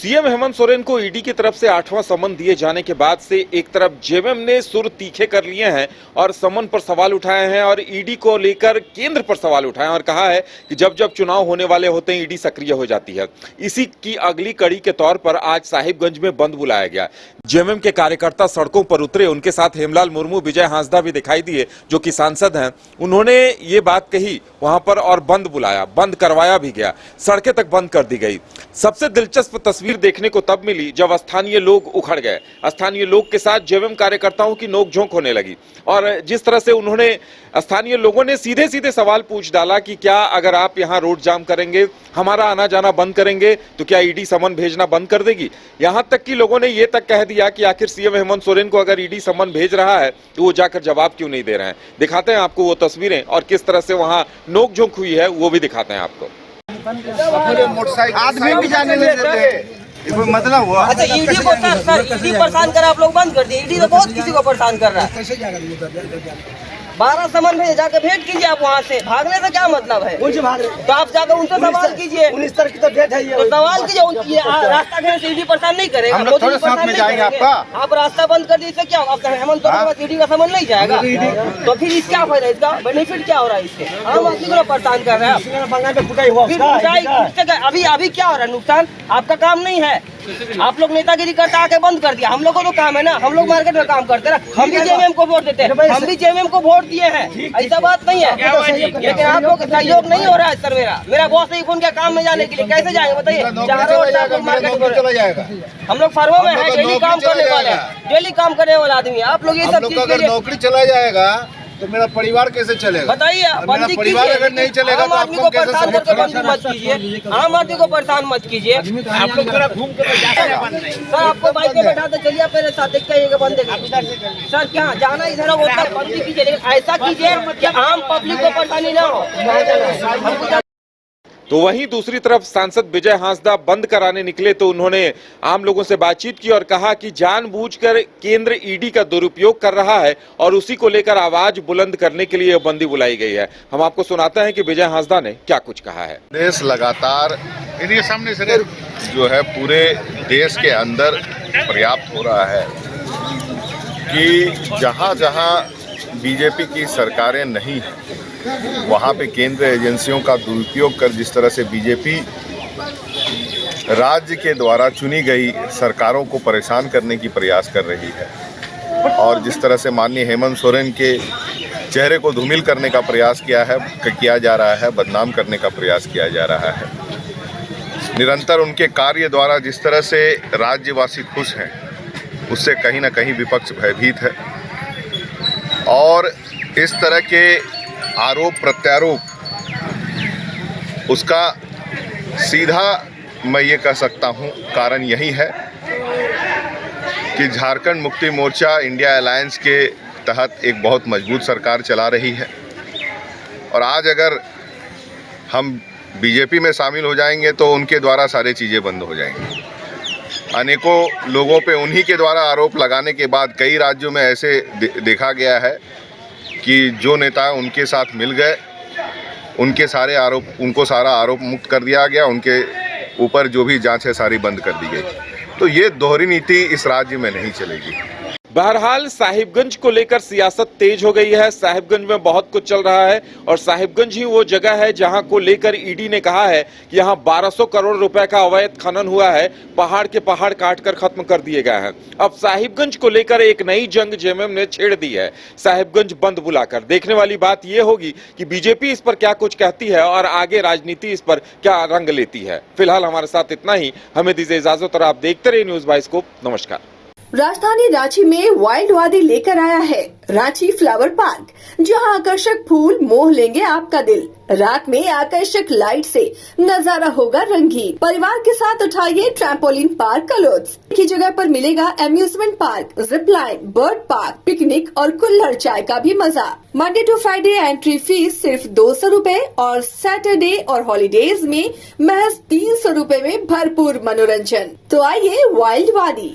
CM Hemant Soren को ED की तरफ से 8वां समन दिए जाने के बाद से एक तरफ जेएमएम ने सुर तीखे कर लिए हैं और समन पर सवाल उठाए हैं और ईडी को लेकर केंद्र पर सवाल उठाए और कहा है कि जब जब चुनाव होने वाले होते हैं ईडी सक्रिय हो जाती है। इसी की अगली कड़ी के तौर पर आज साहिबगंज में बंद बुलाया गया। जेएमएम के कार्यकर्ता सड़कों पर उतरे, उनके साथ हेमलाल मुर्मू, विजय हांसदा भी दिखाई दिए जो कि सांसद हैं। उन्होंने ये बात कही वहां पर और बंद बुलाया, बंद करवाया भी गया, सड़कें तक बंद कर दी गई। सबसे दिलचस्प तस्वीर देखने को तब मिली जब स्थानीय लोग उखड़ गए। स्थानीय लोग के साथ जेएमएम कार्यकर्ताओं की नोकझोंक होने लगी और जिस तरह से उन्होंने स्थानीय लोगों ने सीधे सीधे सवाल पूछ डाला कि क्या अगर आप यहां रोड जाम करेंगे, हमारा आना जाना बंद करेंगे तो क्या ईडी समन भेजना बंद कर देगी। यहां तक कि लोगों ने यह तक कह दिया कि आखिर सीएम हेमंत सोरेन को अगर ईडी समन भेज रहा है तो वो जाकर जवाब क्यों नहीं दे रहे हैं। दिखाते हैं आपको वो तस्वीरें और किस तरह से वहां नोकझोंक हुई है वो भी दिखाते हैं आपको। मोटरसाइकिल आदमी भी जाने नहीं देते, कोई मतलब हुआ। अच्छा ईडी को ईडी परेशान कर आप लोग बंद कर दिए। ईडी तो बहुत किसी को परेशान कर रहा है। 12 समन में जाकर भेंट कीजिए। आप वहाँ से भागने से क्या मतलब है? तो आप जाकर उनसे सवाल कीजिए। 19 तारीख तो डेट है, तो सवाल कीजिए। रास्ता घेरने से ईडी परेशान नहीं करेगा, मोदी परेशान नहीं करेंगे। आप रास्ता बंद कर दीजिए, क्या आप हेमंत सोरेन का ईडी का समन नहीं जाएगा? तो फिर इसका फायदा, इसका बेनिफिट क्या हो रहा है? इससे आम आदमी को परेशान कर रहे हैं। अभी क्या हो रहा है? नुकसान आपका काम नहीं है। आप लोग नेतागिरी करता आके बंद कर दिया। हम लोग को तो काम है ना, हम लोग मार्केट में काम करते हैं। हम भी जेएमएम को वोट देते हैं, हम भी जेएमएम को वोट दिए हैं, ऐसा बात नहीं है। लेकिन आप लोग सहयोग नहीं हो रहा है सर। मेरा बॉस ही फोन किया काम में जाने के लिए, कैसे जाएंगे बताइए? हम लोग फर्मों में है, डेली काम करने वाले हैं, डेली काम करने वाला आदमी। आप लोग ये सब चीज अगर नौकरी चला जाएगा तो मेरा परिवार कैसे चलेगा? बताइए। बंदी परिवार अगर नहीं चलेगा तो आदमी को परेशान करके बंदी मत कीजिए, आम आदमी को परेशान मत कीजिए। आप लोग थोड़ा घूम के सर, आपको बाइक पे बैठा तो चलिए मेरे साथ, देखते हैं बंदे सर क्या जाना इधर होता है। बंदी कीजिए, लेकिन ऐसा कीजिए कि आम पब्लिक को परेशानी ना हो। तो वहीं दूसरी तरफ सांसद विजय हांसदा बंद कराने निकले तो उन्होंने आम लोगों से बातचीत की और कहा कि जानबूझकर केंद्र ईडी का दुरुपयोग कर रहा है और उसी को लेकर आवाज बुलंद करने के लिए बंदी बुलाई गई है। हम आपको सुनाते हैं कि विजय हांसदा ने क्या कुछ कहा है। देश लगातार सामने से जो है पूरे देश के अंदर पर्याप्त हो रहा है कि जहां जहां बीजेपी की सरकारें नहीं वहाँ पे केंद्र एजेंसियों का दुरुपयोग कर जिस तरह से बीजेपी राज्य के द्वारा चुनी गई सरकारों को परेशान करने की प्रयास कर रही है और जिस तरह से माननीय हेमंत सोरेन के चेहरे को धूमिल करने का प्रयास किया जा रहा है, बदनाम करने का प्रयास किया जा रहा है। निरंतर उनके कार्य द्वारा जिस तरह से राज्यवासी खुश हैं उससे कहीं ना कहीं विपक्ष भयभीत है और इस तरह के आरोप प्रत्यारोप उसका सीधा मैं ये कह सकता हूँ कारण यही है कि झारखंड मुक्ति मोर्चा इंडिया अलायंस के तहत एक बहुत मजबूत सरकार चला रही है और आज अगर हम बीजेपी में शामिल हो जाएंगे तो उनके द्वारा सारी चीज़ें बंद हो जाएंगी। अनेकों लोगों पे उन्हीं के द्वारा आरोप लगाने के बाद कई राज्यों में ऐसे देखा गया है कि जो नेता उनके साथ मिल गए उनको सारा आरोप मुक्त कर दिया गया, उनके ऊपर जो भी जांच है सारी बंद कर दी गई। तो ये दोहरी नीति इस राज्य में नहीं चलेगी। बहरहाल साहिबगंज को लेकर सियासत तेज हो गई है। साहिबगंज में बहुत कुछ चल रहा है और साहिबगंज ही वो जगह है जहां को लेकर ईडी ने कहा है कि यहां 1200 करोड़ रुपए का अवैध खनन हुआ है, पहाड़ के पहाड़ काटकर खत्म कर दिए गए हैं। अब साहिबगंज को लेकर एक नई जंग जेएमएम ने छेड़ दी है, साहिबगंज बंद बुलाकर। देखने वाली बात यह होगी कि बीजेपी इस पर क्या कुछ कहती है और आगे राजनीति इस पर क्या रंग लेती है। फिलहाल हमारे साथ इतना ही, हमें दीजिए इजाजत और आप देखते रहिए न्यूज बाइस्कोप। नमस्कार। राजधानी रांची में वाइल्ड वादी लेकर आया है रांची फ्लावर पार्क, जहां आकर्षक फूल मोह लेंगे आपका दिल। रात में आकर्षक लाइट से नजारा होगा रंगीन। परिवार के साथ उठाइए ट्रैम्पोलिन पार्क का लुत्फ। की जगह पर मिलेगा amusement park, zip line, bird park, picnic और कुल्हड़ चाय का भी मजा। Monday to Friday entry fee सिर्फ 200 रूपए और सैटरडे और हॉलीडेज में महज 300 रूपए में भरपूर मनोरंजन। तो आइए वाइल्ड वादी।